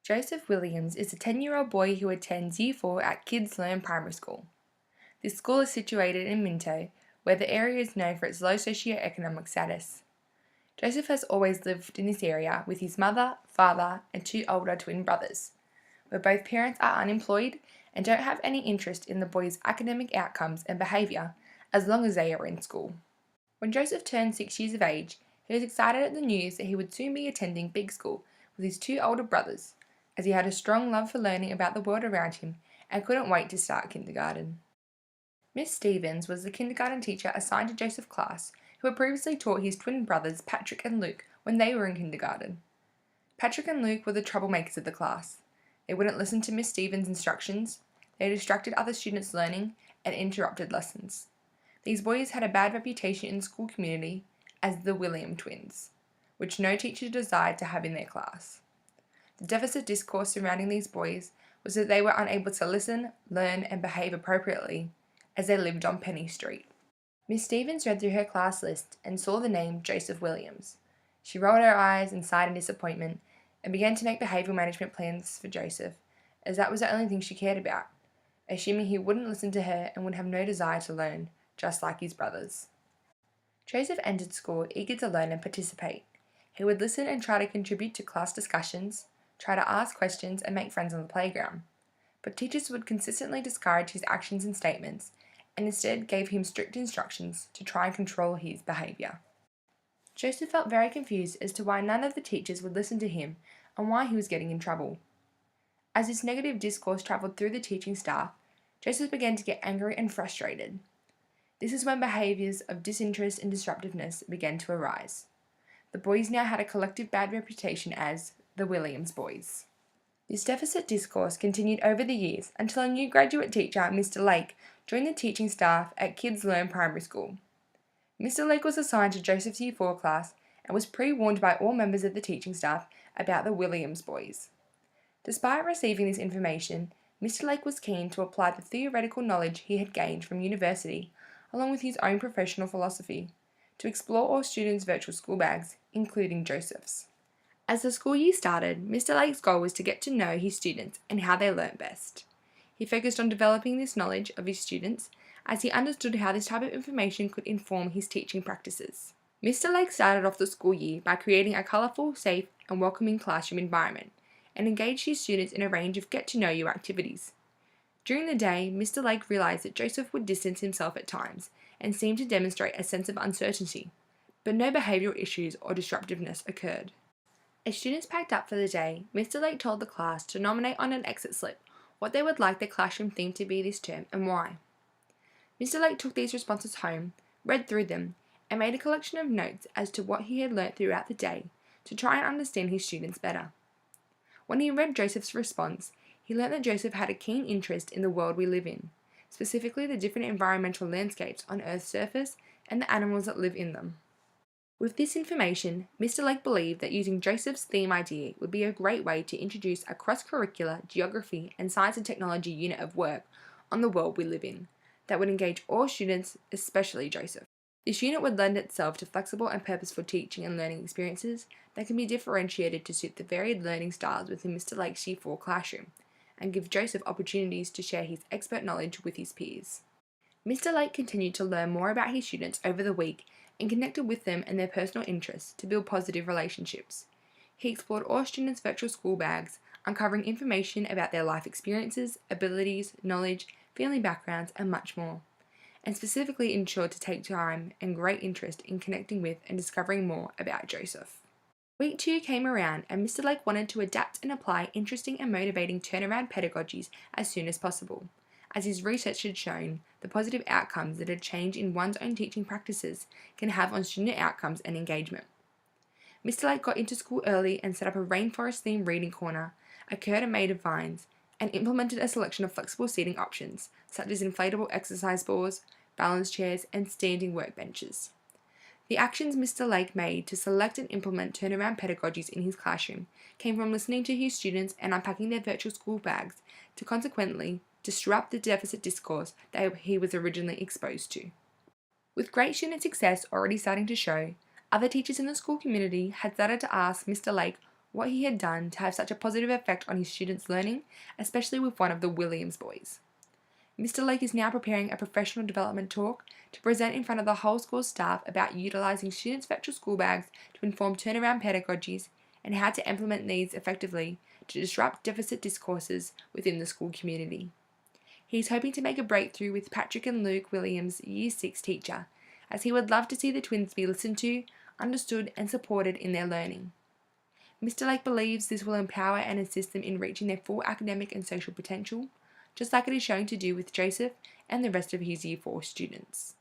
Joseph Williams is a 10-year-old boy who attends Year 4 at Kids Learn Primary School. This school is situated in Minto, where the area is known for its low socio-economic status. Joseph has always lived in this area with his mother, father, and two older twin brothers, where both parents are unemployed and don't have any interest in the boy's academic outcomes and behaviour as long as they are in school. When Joseph turned 6 years of age, he was excited at the news that he would soon be attending big school with his two older brothers, as he had a strong love for learning about the world around him and couldn't wait to start kindergarten. Miss Stevens was the kindergarten teacher assigned to Joseph's class, who had previously taught his twin brothers Patrick and Luke when they were in kindergarten. Patrick and Luke were the troublemakers of the class. They wouldn't listen to Miss Stevens' instructions, they distracted other students' learning, and interrupted lessons. These boys had a bad reputation in the school community as the William twins, which no teacher desired to have in their class. The deficit discourse surrounding these boys was that they were unable to listen, learn, and behave appropriately as they lived on Penny Street. Miss Stevens read through her class list and saw the name Joseph Williams. She rolled her eyes and sighed in disappointment and began to make behavioural management plans for Joseph, as that was the only thing she cared about, assuming he wouldn't listen to her and would have no desire to learn, just like his brothers. Joseph entered school eager to learn and participate. He would listen and try to contribute to class discussions, try to ask questions and make friends on the playground. But teachers would consistently discourage his actions and statements and instead gave him strict instructions to try and control his behaviour. Joseph felt very confused as to why none of the teachers would listen to him and why he was getting in trouble. As this negative discourse travelled through the teaching staff, Joseph began to get angry and frustrated. This is when behaviours of disinterest and disruptiveness began to arise. The boys now had a collective bad reputation as the Williams boys. This deficit discourse continued over the years until a new graduate teacher, Mr. Lake, joined the teaching staff at Kids Learn Primary School. Mr. Lake was assigned to Joseph's Year 4 class and was pre-warned by all members of the teaching staff about the Williams boys. Despite receiving this information, Mr. Lake was keen to apply the theoretical knowledge he had gained from university, along with his own professional philosophy, to explore all students' virtual school bags, including Joseph's. As the school year started, Mr. Lake's goal was to get to know his students and how they learnt best. He focused on developing this knowledge of his students as he understood how this type of information could inform his teaching practices. Mr. Lake started off the school year by creating a colourful, safe and welcoming classroom environment and engaged his students in a range of get-to-know-you activities. During the day, Mr. Lake realised that Joseph would distance himself at times and seemed to demonstrate a sense of uncertainty, but no behavioural issues or disruptiveness occurred. As students packed up for the day, Mr. Lake told the class to nominate on an exit slip what they would like their classroom theme to be this term and why. Mr. Lake took these responses home, read through them, and made a collection of notes as to what he had learnt throughout the day to try and understand his students better. When he read Joseph's response, he learnt that Joseph had a keen interest in the world we live in, specifically the different environmental landscapes on Earth's surface and the animals that live in them. With this information, Mr. Lake believed that using Joseph's theme idea would be a great way to introduce a cross-curricular geography and science and technology unit of work on the world we live in that would engage all students, especially Joseph. This unit would lend itself to flexible and purposeful teaching and learning experiences that can be differentiated to suit the varied learning styles within Mr. Lake's Year 4 classroom and give Joseph opportunities to share his expert knowledge with his peers. Mr. Lake continued to learn more about his students over the week and connected with them and their personal interests to build positive relationships. He explored all students' virtual school bags, uncovering information about their life experiences, abilities, knowledge, family backgrounds, and much more, and specifically ensured to take time and great interest in connecting with and discovering more about Joseph. Week 2 came around and Mr. Lake wanted to adapt and apply interesting and motivating turnaround pedagogies as soon as possible, as his research had shown the positive outcomes that a change in one's own teaching practices can have on student outcomes and engagement. Mr. Lake got into school early and set up a rainforest-themed reading corner, a curtain made of vines, and implemented a selection of flexible seating options, such as inflatable exercise balls, balance chairs, and standing workbenches. The actions Mr. Lake made to select and implement turnaround pedagogies in his classroom came from listening to his students and unpacking their virtual school bags to consequently disrupt the deficit discourse that he was originally exposed to. With great student success already starting to show, other teachers in the school community had started to ask Mr. Lake what he had done to have such a positive effect on his students' learning, especially with one of the Williams boys. Mr. Lake is now preparing a professional development talk to present in front of the whole school staff about utilising students' virtual school bags to inform turnaround pedagogies and how to implement these effectively to disrupt deficit discourses within the school community. He is hoping to make a breakthrough with Patrick and Luke Williams' Year 6 teacher, as he would love to see the twins be listened to, understood and supported in their learning. Mr. Lake believes this will empower and assist them in reaching their full academic and social potential, just like it is showing to do with Joseph and the rest of his Year 4 students.